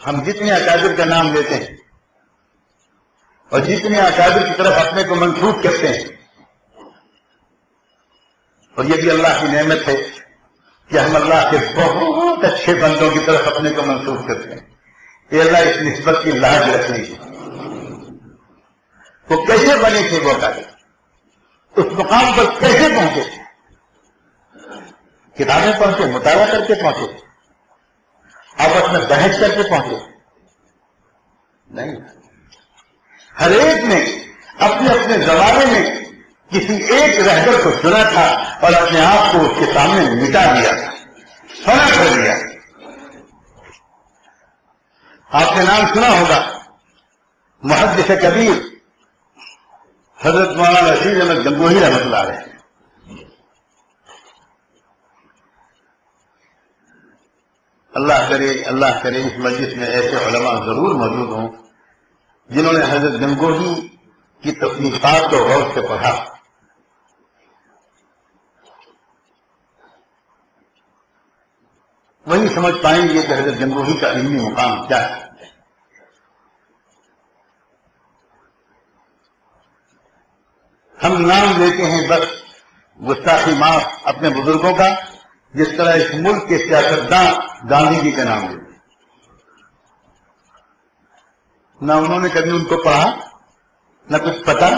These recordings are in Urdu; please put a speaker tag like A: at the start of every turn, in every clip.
A: ہم جتنے اکابر کا نام لیتے ہیں اور جتنے اکابر کی طرف اپنے کو منسوخ کرتے ہیں، اور یہ بھی اللہ کی نعمت ہے کہ ہم اللہ کے بہت اچھے بندوں کی طرف اپنے کو منسوخ کرتے ہیں، یہ اللہ اس نسبت کی لاج رکھنی ہے۔ وہ کیسے بنے تھے وہ اکابر، اس مقام پر کیسے پہنچے تھے؟ کتابیں پڑھتے، مطالعہ کر کے پہنچے، آپس میں بحث کر کے پہنچے؟ نہیں، ہر ایک نے اپنے اپنے زمانے میں کسی ایک رہبر کو چنا تھا اور اپنے آپ کو اس کے سامنے مٹا دیا تھا، فنا کر دیا۔ آپ نے نام سنا ہوگا محدث کبیر حضرت مولانا رشید احمد گنگوہی رحمۃ اللہ علیہ۔ اللہ کرے اس مجلس میں ایسے علماء ضرور موجود ہوں جنہوں نے حضرت گنگوہی کی تصنیفات کو غور سے پڑھا، وہی سمجھ پائیں گے کہ حضرت گنگوہی کا علمی مقام کیا ہے۔ ہم نام لیتے ہیں بس گستاخی معاف اپنے بزرگوں کا، جس طرح اس ملک کے سیاستداں گاندھی جی کا نام لیتے، نہ انہوں نے کبھی ان کو پڑھا نہ کچھ پتا،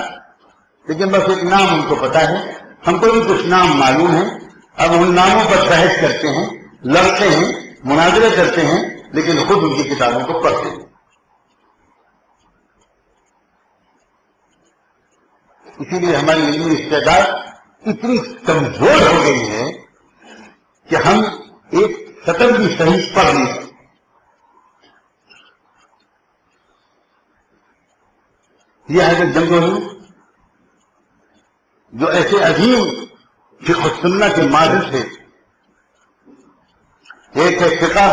A: لیکن بس ایک نام ان کو پتا ہے، ہم کو بھی کچھ نام معلوم ہے، اب ان ناموں پر بحث کرتے ہیں، لڑتے ہیں، مناظرے کرتے ہیں، لیکن خود ان کی کتابوں کو پڑھتے ہیں۔ اسی لیے ہماری علمی استعداد اتنی کمزور ہو گئی ہے کہ ہم ایک سطر بھی صحیح پڑھ نہیں سکتے۔ یہ حضرت گنگوہی جو ایسے عظیم فقہ السنہ کے ماہر تھے، ایک ہے فقہ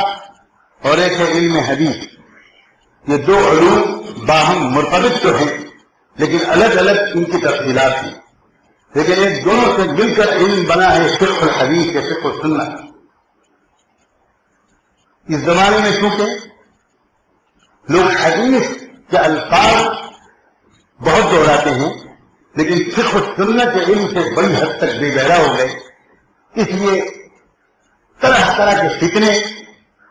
A: اور ایک ہے علم حدیث، یہ دو علوم باہم مرتبط تو ہیں لیکن الگ الگ ان کی تفصیلات ہیں، لیکن ایک دونوں سے مل کر علم بنا ہے فقہ الحدیث یا فقہ السنہ۔ اس زمانے میں چونکہ لوگ حدیث کے الفاظ بہت دوہراتے ہیں لیکن فقہ السنہ کے علم سے بڑی حد تک بے بہرا ہو گئے، اس لیے طرح طرح کے فتنے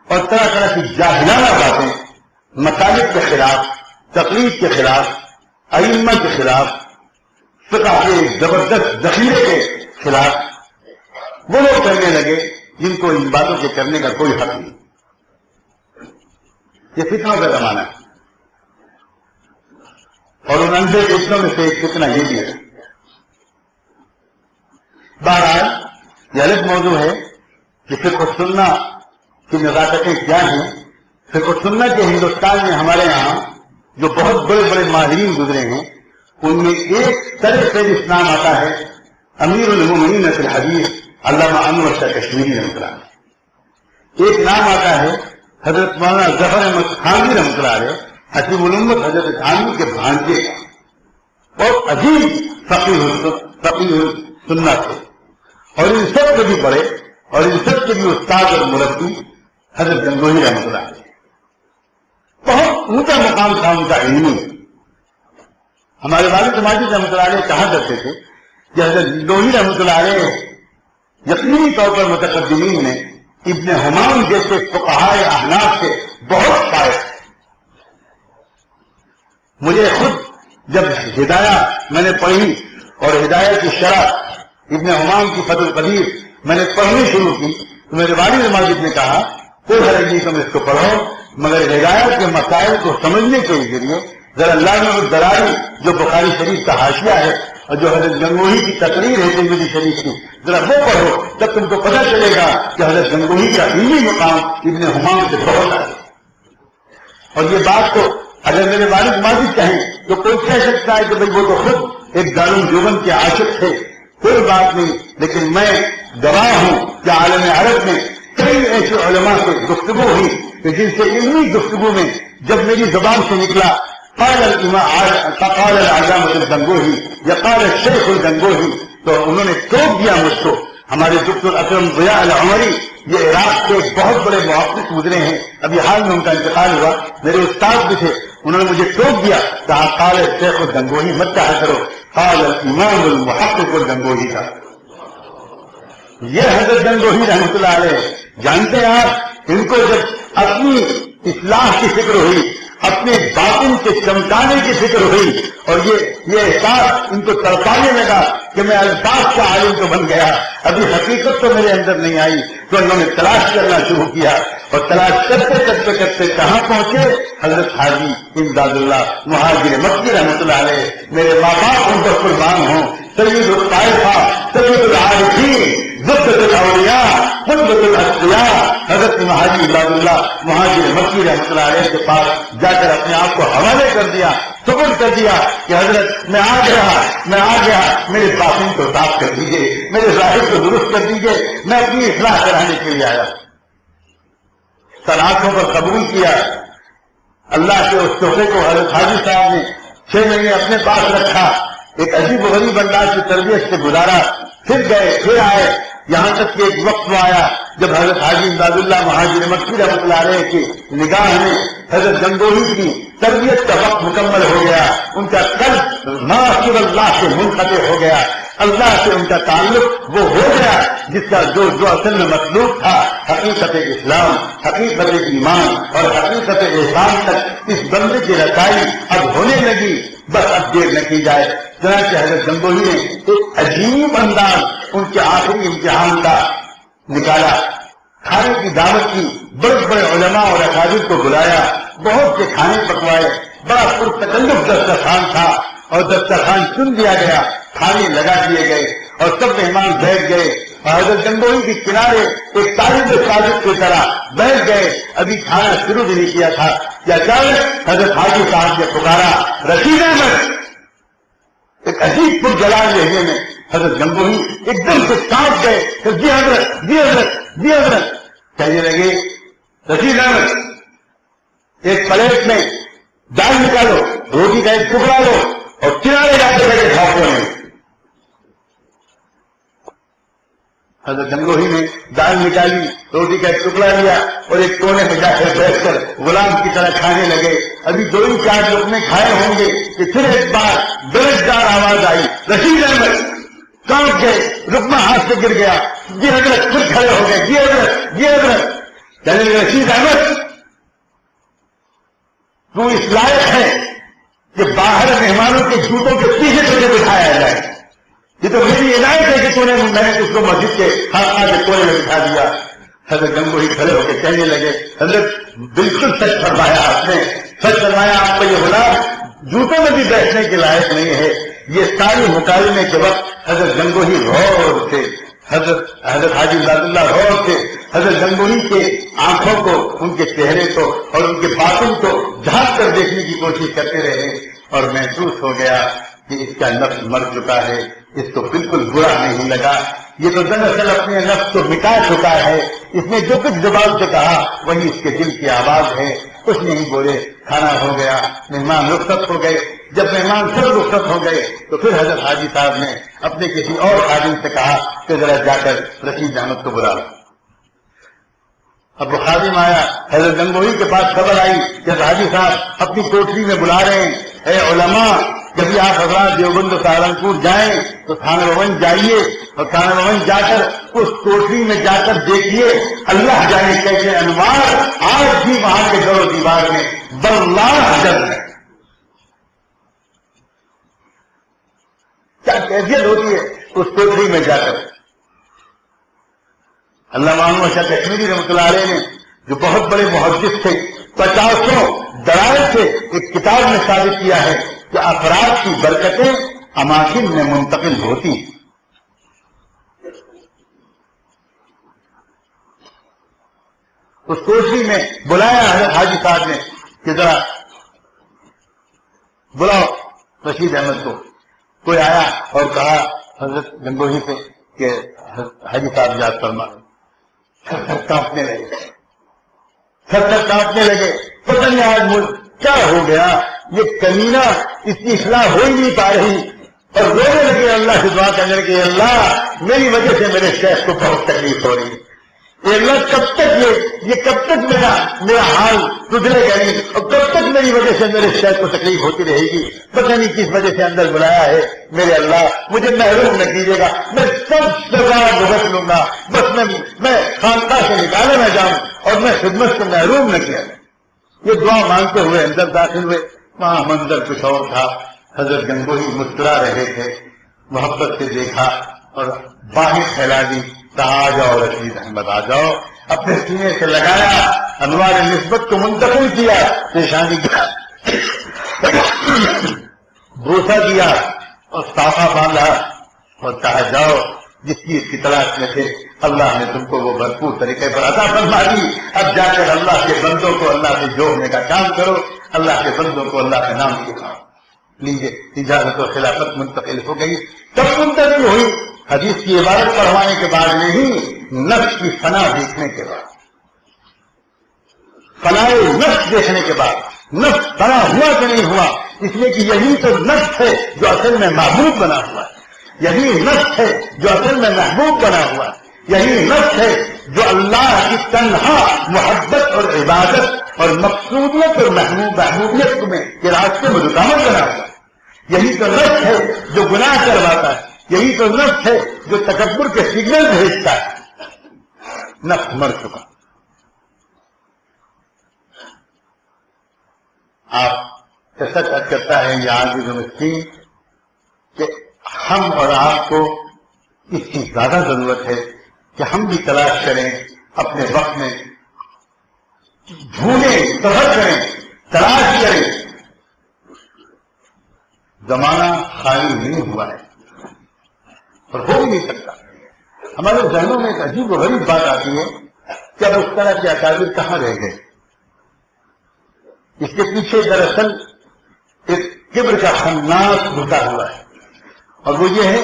A: اور طرح طرح کی جاہلانہ باتیں مطالب کے خلاف، تقلید کے خلاف، ائمہ کے خلاف، فقہ کے زبردست ذخیرے کے خلاف وہ لوگ کرنے لگے جن کو ان باتوں کے کرنے کا کوئی حق نہیں۔ یہ فتنوں کا زمانہ ہے، اور ان اندھے فتنوں میں سے ایک فتنہ یہ بھی ہے۔ بہرحال یہ الگ موضوع ہے کہ فقہ السنہ کی نزاکتیں کیا ہیں۔ فقہ السنہ کے ہندوستان میں ہمارے یہاں جو بہت بڑے بڑے ماہرین گزرے ہیں، ان میں ایک طرح سے نام آتا ہے امیر المومنین فی الحدیث علامہ انور شاہ کشمیری رحمۃ اللہ علیہ۔ ایک نام آتا ہے حضرت مولانا ظفر احمد خانوی رحمۃ اللہ علیہ، حکیم الامت حضرت خانوی کے بھانجے کا، اور عظیم فقیہ سنہ تھے، اور ان سب کے بھی بڑے اور ان سب کے بھی استاد اور مربی حضرت گنگوہی رحمۃ اللہ علیہ۔ بہت اونچا مقام تھا ان کا علمی۔ ہمارے والد ماجد رحمۃ اللہ علیہ کہا کرتے تھے کہ حضرت گنگوہی رحمۃ اللہ علیہ یقینی طور پر متقدمین میں ابن حمام جیسے فقہائے احناف سے بہت فائد ہے۔ مجھے خود جب ہدایہ میں نے پڑھی اور ہدایہ کی شرح ابن حمام کی فتح القدیر میں نے پڑھنی شروع کی تو میرے والد ماجد نے کہا کوئی حرج نہیں، تم اس کو پڑھو، مگر ہدایت کے مسائل کو سمجھنے کے ذریعے ذرا علامہ الدراری جو بخاری شریف کا حاشیہ ہے اور جو حضرت گنگوہی کی تقریر ہے ترمذی شریف کی، ذرا وہ پڑھو، تب تم کو پتہ چلے گا کہ حضرت گنگوہی کا علمی مقام ابن حمام سے بہت ہے۔ اور یہ بات تو اگر میرے والد ماجد کہیں تو کوئی کہہ سکتا ہے کہ بھئی وہ تو خود ایک دارالعلوم دیوبند کے عاشق تھے، کوئی بات نہیں، لیکن میں گواہ ہوں کہ عالم عرب میں کئی ایسے علماء سے گفتگو ہوئی کہ جن سے علمی گفتگو میں جب میری زبان سے نکلا قال العلامہ الگنگوہی یا قال الشیخ الگنگوہی، تو انہوں نے ٹوک دیا مجھ کو، ہمارے دکتور اکرم ضیاء العمری یہ عراق کے بہت بڑے محقق گزرے ہیں، ابھی حال میں ان کا انتقال ہوا، میرے استاد بھی تھے، انہوں نے مجھے ٹوک دیا، کہا قال الشیخ الگنگوہی مت کہا کرو، قال الامام المحقق الگنگوہی کا. یہ حضرت گنگوہی رحمۃ اللہ علیہ، جانتے ہیں آپ، ان کو جب اپنی اصلاح کی فکر ہوئی، اپنے باطن کے چمکانے کی فکر ہوئی، اور یہ احساس ان کو تڑپانے لگا کہ میں الفاظ کا عالم تو بن گیا، ابھی حقیقت تو میرے اندر نہیں آئی، تو انہوں نے تلاش کرنا شروع کیا، اور تلاش کرتے کرتے کرتے کہاں پہنچے؟ حضرت حاجی امداد اللہ مہاجر مکی رحمۃ اللہ علیہ، میرے ماں باپ ان پر قربان ہوں، سید الطائفہ، سید العارفین، زبدۃ الاولیاء، قطبۃ الاسقیاء، حضرت مہاجر امداد اللہ مہاجر مکی رحمۃ اللہ علیہ کے پاس جا کر اپنے آپ کو حوالے کر دیا، سپرد کر دیا کہ حضرت میں آ گیا، میرے باطن کو صاف کر دیجیے، میرے ظاہر کو درست کر دیجیے، میں اپنی اصلاح کرانے کے لیے آیا. صلاتوں پر قبول کیا. اللہ کے اس تحفے کو حضرت حاجی صاحب نے 6 مہینے اپنے پاس رکھا، ایک عجیب و غریب انداز کی تربیت سے گزارا، پھر گئے پھر آئے، یہاں تک کہ ایک وقت میں آیا جب حضرت حاجی امداد اللہ مہاجر مکی رحمۃ اللہ علیہ کی نگاہ میں حضرت گنگوہی کی تربیت کا وقت مکمل ہو گیا، ان کا قلب معاشر اللہ سے منقطع ہو گیا، اللہ سے ان کا تعلق وہ ہو گیا جس کا جو اصل میں مطلوب تھا، حقیقت اسلام، حقیقت ایمان اور حقیقت احسان تک اس بندے کی رسائی اب ہونے لگی، بس اب دیر نہ کی جائے. چنانچہ حضرت گنگوہی نے ایک عجیب انداز ان کے آخری امتحان کا نکالا، کھانے کی دعوت کی، بڑے بڑے علماء اور اکابر کو بلایا، بہت سے کھانے پکوائے، بڑا پرتکلف دسترخوان تھا، اور دسترخوان چن دیا گیا، کھانے لگا دیے گئے، اور سب مہمان بیٹھ گئے، اور حضرت گنگوہی کے کنارے ایک طالب صادق کی طرح بیٹھ گئے. ابھی کھانا شروع بھی نہیں کیا تھا کہ اچانک حضرت حاجی صاحب نے پکارا، رشید احمد. ایک عجیب پرجلال لہجے میں حضرت گنگوہی ایک دم سے کانپ گئے کہ جی حضرت، جی حضرت، جی حضرت. کہنے لگے، رشید احمد ایک پلیٹ میں دال نکالو، روٹی کا ایک ٹکڑا لو اور کنارے جا کے بیٹھے کھاؤ میں. حضرت گنگوہی نے دال نکالی، روٹی کا ایک ٹکڑا لیا اور ایک کونے میں جا کر بیٹھ کر غلام کی طرح کھانے لگے. ابھی 2-4 لقمے کھائے ہوں گے کہ پھر ایک بار درجدار آواز آئی، رشید احمد. کانپ گئے، لقمہ ہاتھ سے گر گیا. جی حضرت. پھر کھڑے ہو گئے، جی حضرت، جی حضرت. کہنے لگے، رشید احمد تو اس لائق ہے کہ باہر مہمانوں کے جوتوں کے پیچھے تجھے بٹھایا جائے. یہ تو میری عنایت ہے کہ میں نے اس کو مسجد کے خانقاہ کے کونے میں بٹھا دیا. حضرت گنگوہی کھڑے ہو کے کہنے لگے، حضرت بالکل سچ فرمایا آپ نے، سچ فرمایا آپ کا یہ غلام جوتوں میں بھی بیٹھنے کے لائق نہیں ہے. یہ ساری مکالمے کے وقت حضرت گنگوہی غور تھے، حضرت حاجی امداد اللہ غور تھے. حضرت گنگوہی کے آنکھوں کو، ان کے چہرے کو اور ان کے باطن کو جھانک کر دیکھنے کی کوشش کرتے رہے، اور محسوس ہو گیا کہ اس کا نفس مر چکا ہے، اس کو بالکل برا نہیں لگا. یہ تو دراصل اپنے نفس کو مٹا چکا ہے، اس نے جو کچھ زبان سے کہا وہی اس کے دل کی آواز ہے. کچھ نہیں بولے، کھانا ہو گیا، مہمان رخصت ہو گئے. جب مہمان سب رخصت ہو گئے تو پھر حضرت حاجی صاحب نے اپنے کسی اور خادم سے کہا کہ ذرا جا کر رشید احمد کو بلا. اب وہ خادم آیا، حضرت گنگوہی کے پاس خبر آئی کہ حاجی صاحب اپنی کوٹری میں بلا رہے ہیں. اے علماء، جب آپ حضرات دیوبند سہارنپور جائیں تو تھانہ بھون جائیے، اور تھانہ بھون جا کر اس کوٹری میں جا کر دیکھیے، اللہ جانے کیسے انوار آج بھی وہاں کے در و دیوار میں باللہ جل ہے. کیا کیفیت ہوتی ہے اس کوٹری میں جا کر. علامہ محمد شاہ کشمیری رحمۃ اللہ علیہ نے جو بہت بڑے محدث تھے، 50 دلائل سے ایک کتاب میں ثابت کیا ہے کہ افراد کی برکتیں اماکن میں منتقل ہوتی ہیں. اس کوٹری میں بلایا حضرت حاجی صاحب نے کہ ذرا بلاؤ رشید احمد کو. کوئی آیا اور کہا حضرت گنگوہی سے کہ حاجی صاحب یاد فرما. تھر کانپنے لگے، تھر کانپنے لگے. پتہ نہیں آج ملک کیا ہو گیا، یہ کمینہ اس کی اصلاح ہو ہی نہیں پا رہی. اور رونے لگے، اللہ سے دعا کرنے لگے اللہ میری وجہ سے میرے شیخ کو بہت تکلیف ہو رہی ہے، اے اللہ کب تک یہ کب تک میرا حال سدھرے گا نہیں، اور کب تک میری وجہ سے میرے شیخ کو تکلیف ہوتی رہے گی، پتہ نہیں کس وجہ سے اندر بلایا ہے، میرے اللہ مجھے محروم نہ کیجیے گا، میں سب سزا بھگت لوں گا، بس میں خانقاہ سے نکالے نہ جاؤں اور میں خدمت سے محروم نہ کیا جائے۔ یہ دعا مانگتے ہوئے اندر داخل ہوئے، وہاں منظر کچھ اور تھا، حضرت گنگوہی مسکرا رہے تھے، محبت سے دیکھا اور باہیں پھیلا دی، کہا آ جاؤ رشید احمد آ جاؤ، اپنے سینے سے لگایا، انوار نسبت کو منتقل کیا، پیشانی کا بوسہ دیا اور صافہ باندھا اور کہا جاؤ جس چیز کی تلاش میں تھے اللہ نے تم کو وہ بھرپور طریقے پر عطا فرما دی، اب جا کر اللہ کے بندوں کو اللہ سے جوڑنے کا کام کرو، اللہ کے بندوں کو اللہ کے نام سکھاؤ۔ لیجیے اجازت و خلافت منتقل ہو گئی، کب منتقل ہوئی؟ حدیث کی عبارت پڑھوانے کے بعد نہیں، نفس کی فنا دیکھنے کے بعد، فنائے نفس دیکھنے کے بعد، نفس فنا ہوا کہ نہیں ہوا، اس لیے کہ یہی تو نفس ہے جو اصل میں محبوب بنا ہوا ہے، یہی نفس ہے جو اصل میں محبوب بنا ہوا ہے، یہی نفس ہے جو اللہ کی تنہا محبت اور عبادت اور مقصودیت اور محبوبیت میں کے راستے میں رکاوٹ بنا ہوا ہے، یہی تو نفس ہے جو گناہ کرواتا ہے، یہی تو نفس ہے جو تکبر کے سگنل بھیجتا ہے۔ نفس مر چکا۔ آپ سچ کرتا ہے یہ عاجز و مسکین کہ ہم اور آپ کو اس کی زیادہ ضرورت ہے کہ ہم بھی تلاش کریں، اپنے وقت میں ڈھونڈیں، سفر کریں، تلاش کریں۔ زمانہ خالی نہیں ہوا ہے اور ہو بھی نہیں سکتا۔ ہمارے ذہنوں میں ایک عجیب و غریب بات آتی ہے کہ اب اس طرح کے اکابر کہاں رہ گئے؟ اس کے پیچھے دراصل ایک کبر کا خناس گھسا ہوا ہے، اور وہ یہ ہے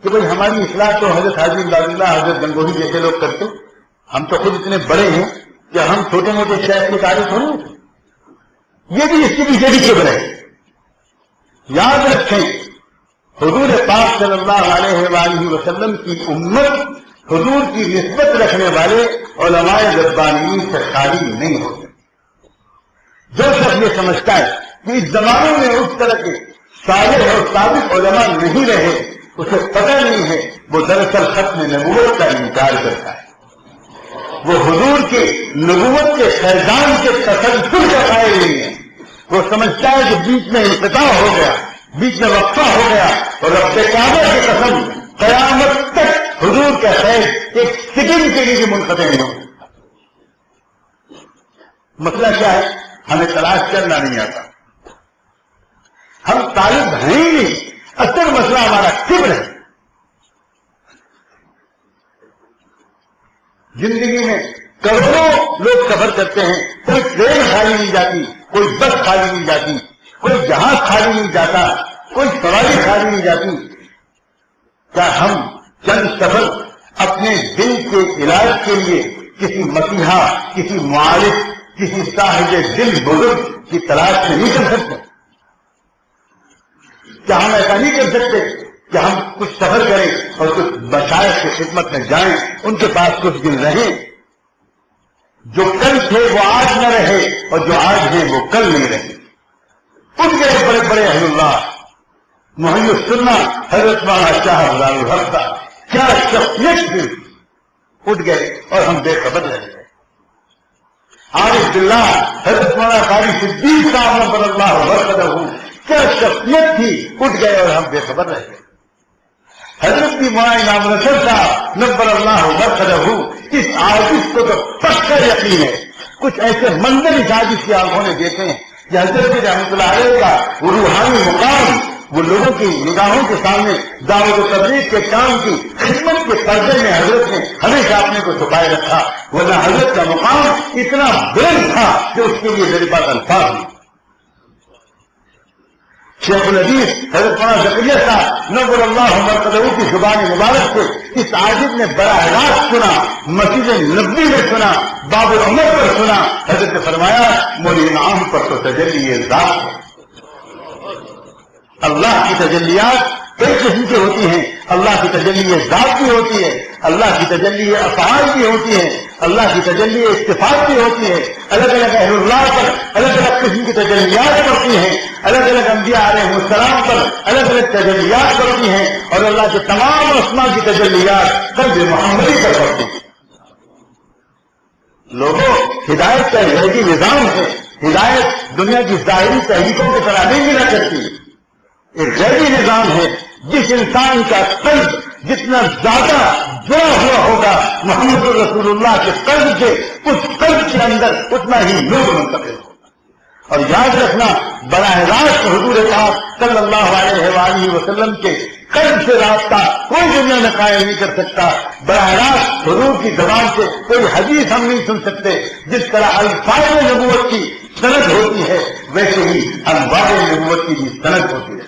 A: کہ بھئی ہماری اصلاح تو حضرت حاجی امداد اللہ، حضرت گنگوہی جیسے لوگ کرتے، ہم تو خود اتنے بڑے ہیں کہ ہم چھوٹے موٹے شہر کی تعریف ہوں، یہ بھی اس کے پیچھے بھی کبر ہے۔ یاد رکھیں حضور پاک صلی اللہ علیہ وآلہ وسلم کی امت حضور کی نسبت رکھنے والے علماء ربانیین سے خالی نہیں ہوتے۔ جو شخص یہ سمجھتا ہے کہ اس زمانے میں اس طرح کے صالح اور صادق علماء نہیں رہے، اسے پتہ نہیں ہے، وہ دراصل ختم نبوت کا انکار کرتا ہے، وہ حضور کے نبوت کے فیضان کے تسلسل کا قائل نہیں ہے۔ وہ سمجھتا ہے کہ بیچ میں انقطاع ہو گیا، بیچ میں وقفہ ہو گیا، اور رب کعبہ کی قسم قیامت تک حضور کا فیض ایک سیکنڈ کے لیے بھی منقطع نہیں ہو۔ مسئلہ کیا ہے؟ ہمیں تلاش کرنا نہیں آتا، ہم طالب ہیں ہی نہیں، اصل مسئلہ ہمارا کبر ہے۔ زندگی میں کروڑوں لوگ سفر کرتے ہیں، کوئی ٹرین خالی نہیں جاتی، کوئی بس خالی نہیں جاتی، کوئی جہاز خالی نہیں جاتا، کوئی سواری خالی نہیں جاتی۔ کیا ہم چند سفر اپنے دل کے علاج کے لیے کسی مسیحا، کسی معالج، کسی صاحب دل بزرگ کی تلاش میں نہیں کر سکتے؟ کیا ہم ایسا نہیں کر سکتے کہ ہم کچھ سفر کریں اور کچھ مشائخ کی خدمت میں جائیں، ان کے پاس کچھ دن رہیں؟ جو کل تھے وہ آج نہ رہے، اور جو آج ہیں وہ کل نہیں رہے۔ ان کے بڑے بڑے اہل اللہ محی السنہ حضرت مولانا شاہ ابدال الحق کا کیا شخصیت تھی، اٹھ گئے اور ہم بے خبر رہ گئے۔ عارف باللہ حضرت مولانا قاری صدیق صاحب نبر اللہ وبرکاتہ کیا شخصیت تھی، اٹھ گئے اور ہم بے خبر رہ گئے۔ حضرت کی مولانا انعام نصر صاحب نبر اللہ وبرکاتہ، اس عارف کو تو پکا یقین ہے، کچھ ایسے منظر اس عارف کی آنکھوں نے دیکھے ہیں کہ حضرت رحمۃ اللہ علیہ کا وہ روحانی مقام وہ لوگوں کی نگاہوں کے سامنے دعوت و تبلیغ کے کام کی خدمت کے پردے میں حضرت نے ہمیشہ اپنے کو چھپائے رکھا، ورنہ حضرت کا مقام اتنا بلند تھا کہ اس کے لیے میرے پاس الفاظ نہیں۔ شیخ الحدیث حضرت مولانا زکریا صاحب نور اللہ مرکزہ کی زبان مبارک سے اس عاجز نے براہ راست سنا، مسجد نبوی میں سنا، باب العمر پر سنا۔ حضرت نے فرمایا مولی انعام پر تو تجلی ذات ہے، اللہ کی تجلیات کئی قسم کی ہوتی ہیں. اللہ کی تجلی ذات بھی ہوتی ہے, اللہ کی تجلی افعال بھی ہوتی ہے, اللہ کی تجلی صفات بھی ہوتی ہے. الگ الگ اہل اللہ پر الگ الگ قسم کی تجلیات پڑتی ہیں, الگ الگ انبیاء علیہ السلام پر الگ الگ تجلیات پڑتی ہیں, اور اللہ کے تمام اسماء کی تجلیات قلب محمدی پر پڑتی ہیں. لوگوں, ہدایت کا ذہنی نظام ہے. ہدایت دنیا کی ظاہری تحریکوں کے طرح نہیں ملا کرتی. ایک ذہنی نظام ہے. جس انسان کا قلب جتنا زیادہ جڑا ہوا ہوگا محمد رسول اللہ کے قلب سے, اس قلب کے اندر اتنا ہی نور منتقل ہوگا. اور یاد رکھنا, براہ راست حضور پاک صلی اللہ علیہ وآلہ وسلم کے قلب سے رابطہ کوئی دنیا میں قائم نہیں کر سکتا. براہ راست حضور کی زبان سے کوئی حدیث ہم نہیں سن سکتے. جس طرح الفاظ نبوت کی سند ہوتی ہے, ویسے ہی انوار نبوت کی بھی سند ہوتی ہے.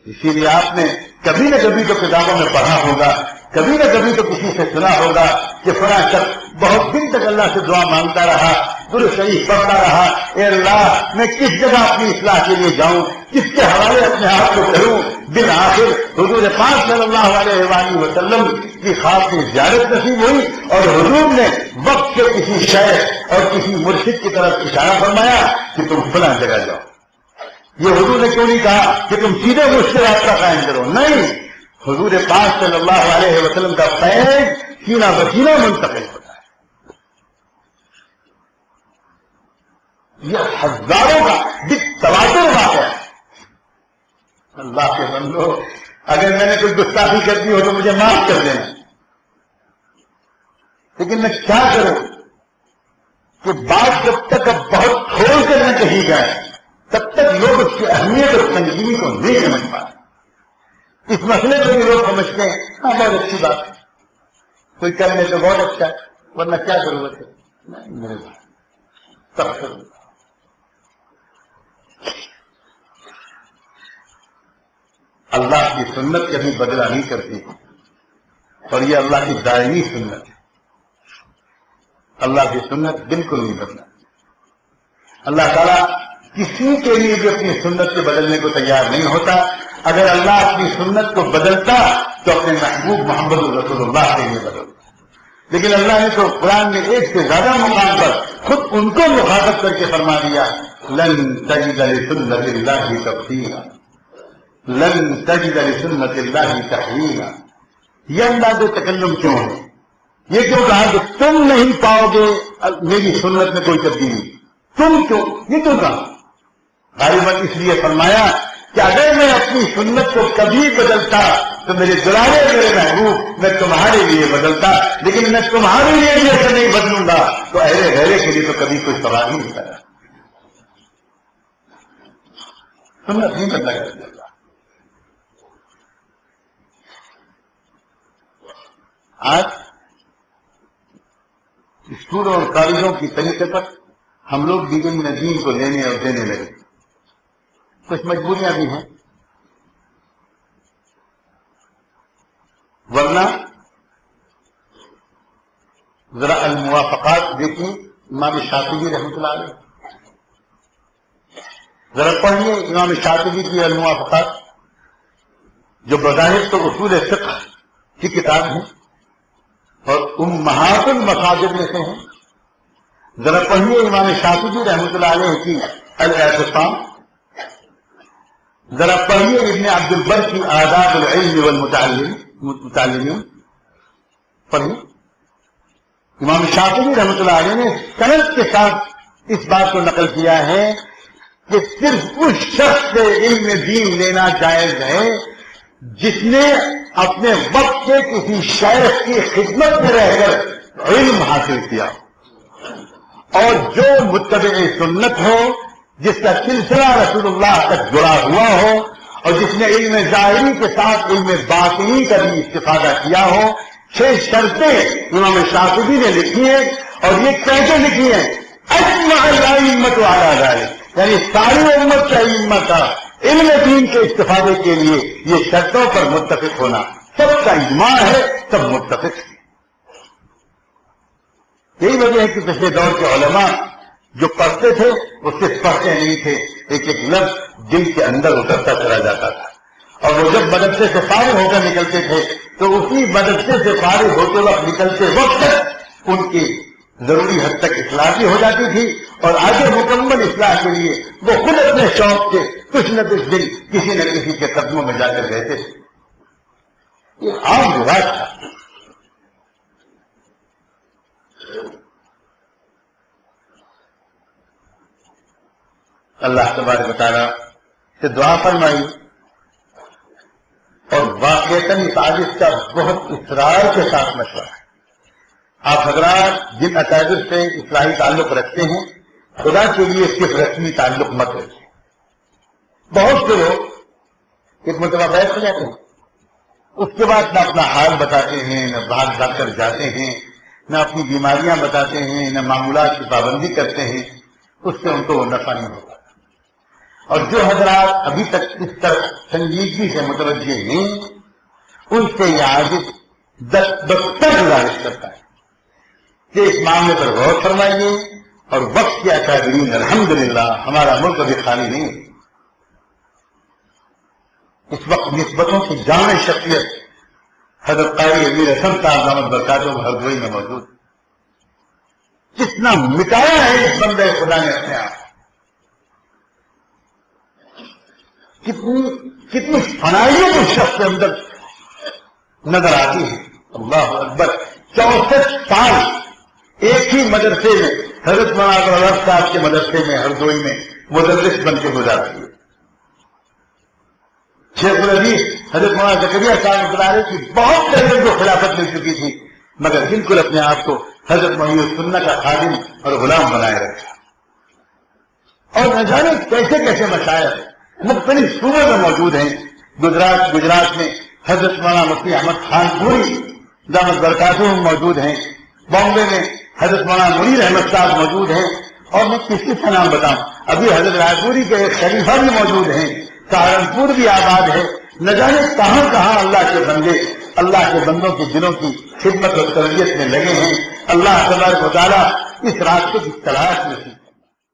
A: اسی لیے آپ نے کبھی نہ کبھی تو کتابوں میں پڑھا ہوگا, کبھی نہ کبھی تو کسی سے سنا ہوگا کہ فلاں شخص بہت دن تک اللہ سے دعا مانگتا رہا, درود شریف پڑھتا رہا, اے اللہ میں کس جگہ اپنی اصلاح کے لیے جاؤں, کس کے حوالے اپنے آپ کو کروں. بالآخر حضور پاک صلی اللہ علیہ وآلہ وسلم کی خواب میں زیارت نصیب ہوئی, اور حضور نے وقت کے کسی شیخ اور کسی مرشد کی طرف اشارہ فرمایا کہ تم فلاں جگہ جاؤ. یہ حضور نے کیوں نہیں کہا کہ تم سیدھے مجھ سے رابطہ قائم کرو؟ نہیں, حضور پاک صلی اللہ علیہ وسلم کا فیض سینہ بسینہ منتقل ہوتا ہے. یہ ہزاروں کا بالتواتر واقعہ ہے. اللہ کے بندو, اگر میں نے کوئی گستاخی کر دی ہو تو مجھے معاف کر دینا, لیکن میں کیا کروں کہ بات جب تک اب بہت کھول کر نہ کہی جائے تب تک لوگ اس کی اہمیت اور سنجیدگی کو نہیں سمجھ پاتے. اس مسئلے کو بھی لوگ سمجھتے ہیں ہاں بہت اچھی بات ہے, کوئی کر لے تو بہت اچھا ہے, ورنہ کیا ضرورت ہے. نہیں میرے بھائی, سب کروں. اللہ کی سنت کبھی بدلا نہیں کرتی, اور یہ اللہ کی دائمی سنت ہے. اللہ کی سنت بالکل نہیں بدلا. اللہ تعالیٰ کسی کے لیے بھی اپنی سنت سے بدلنے کو تیار نہیں ہوتا. اگر اللہ اپنی سنت کو بدلتا تو اپنے محبوب محمد رسول اللہ کے لیے بدلتا, لیکن اللہ نے تو قرآن میں ایک سے زیادہ مقام پر خود ان کو مخاطب کر کے فرما دیا, لن تجد لسنت اللہ تبدیلا, لن تجد لسنت اللہ تحویلا. یہ انداز تکلم کیوں ہے؟ یہ کیوں کہا کہ تم نہیں پاؤ گے میری سنت میں کوئی تبدیلی؟ تم کیوں, یہ کیوں کہا؟ غالباً اس لیے فرمایا کہ اگر میں اپنی سنت کو کبھی بدلتا تو میرے دلارے میرے محبوب میں تمہارے لیے بدلتا, لیکن میں تمہارے لیے بھی ایسا نہیں بدلوں گا تو اہل غیرے کے لیے تو کبھی کوئی سوال ہی نہیں کرا. سنت نہیں بدلا کر دے گا. آج اسکولوں اور کالجوں کی طریقے پر ہم لوگ دیگر دین کو لینے اور دینے لگے. کچھ مجبوریاں بھی ہیں, ورنہ ذرا الموافقات دیکھیں امام شاطبی رحمۃ اللہ علیہ, ذرا پڑھیے امام شاطبی کی الموافقات, جو بظاہر تو اصول فقہ کی کتاب ہے اور امہات المساجد میں سے ہیں. ذرا پڑھیے امام شاطبی رحمۃ اللہ علیہ کی الاعتصام, ذرا پڑھیے ابن عبد البر کی آداب العلم والمتعلمین, پڑھیے. امام شاطبی رحمۃ اللہ علیہ نے سند کے ساتھ اس بات کو نقل کیا ہے کہ صرف اس شخص سے علم دین لینا جائز ہے جس نے اپنے وقت کے کسی شیخ کی خدمت میں رہ کر علم حاصل کیا, اور جو متبع سنت ہو, جس کا سلسلہ رسول اللہ تک جڑا ہوا ہو, اور جس نے علم ظاہری کے ساتھ علم باطنی کا بھی استفادہ کیا ہو. 6 شرطیں امام شاطبی نے لکھی ہیں, اور یہ کیسے لکھی ہیں؟ اجمع الائمۃ علی ذلک, یعنی ساری امت کا ائمہ کا علم دین کے استفادے کے لیے یہ شرطوں پر متفق ہونا, سب کا اجماع ہے, سب متفق ہیں. یہی وجہ ہے کہ پچھلے دور کے علماء جو پڑھتے تھے وہ صرف پڑھتے نہیں تھے، ایک ایک لفظ دل کے اندر اترتا چلا جاتا تھا، اور وہ جب مدرسے سے فارغ ہو کر نکلتے تھے تو اسی مدرسے سے فارغ ہوتے وقت نکلتے وقت تک ان کی ضروری حد تک اصلاح بھی ہو جاتی تھی، اور آگے مکمل اصلاح کے لیے وہ خود اپنے شوق سے کچھ نہ کچھ دن کسی نہ کسی کے قدموں میں جا کر رہتے تھے۔ یہ عام رواج تھا۔ اللہ تبارک و تعالیٰ سے دعا فرمائی، اور واقعتاً اس عادت کا بہت اصرار کے ساتھ مشورہ ہے۔ آپ حضرات جن عقائد سے اصلاحی تعلق رکھتے ہیں، خدا کے لیے صرف رسمی تعلق مت رکھیں۔ بہت سے لوگ ایک مرتبہ بیٹھ ہو جاتے ہیں، اس کے بعد نہ اپنا حال بتاتے ہیں، نہ باہر جا کر جاتے ہیں، نہ اپنی بیماریاں بتاتے ہیں، نہ معمولات کی پابندی کرتے ہیں، اس سے ان کو وہ نفع نہیں ہوتا۔ اور جو حضرات ابھی تک اس طرح سنجیدگی سے متوجہ ہیں، ان سے یہ عادت بدتر گزارش کرتا ہے کہ اس معاملے پر غور فرمائیے، اور وقت کے اکابرین الحمدللہ ہمارا ملک ابھی خالی نہیں ہے۔ اس وقت نسبتوں کی جامع شخصیت حضرت قاری امیر حسن صاحب دامت برکاتہ ہردوئی میں موجود، کتنا مٹایا ہے اس بندے خدا نے اپنے آپ، کتنی فنائیوں کو شخص کے اندر نظر آتی ہے۔ اللہ اکبر، 64 سال ایک ہی مدرسے میں حضرت مولانا غلط صاحب کے مدرسے میں ہردوئی میں مدرس بن کے گزارتی ہے۔ شیخ العزیز حضرت مولانا زکریا صاحب گزارے کی بہت پہلے کو خلافت مل چکی تھی، مگر بالکل اپنے آپ کو حضرت محی السنہ کا خادم اور غلام بنائے رکھا، اور نہ جانے کیسے کیسے مشائخ مختلف صوبوں میں موجود ہیں۔ گجرات میں حضرت مولانا مفتی احمد خان پوری دامت برکاتہ موجود ہیں، بامبے میں حضرت مولانا منیر احمد صاحب موجود ہیں، اور میں کس کا نام بتاؤں، ابھی حضرت رائے پوری کے ایک خلیفہ بھی موجود ہیں، سہارنپور بھی آباد ہے، نہ جانے کہاں کہاں اللہ کے بندے اللہ کے بندوں کے دلوں کی خدمت اور تربیت میں لگے ہیں۔ اللہ تبارک و تعالیٰ اس راستے کی تلاش میں تھی۔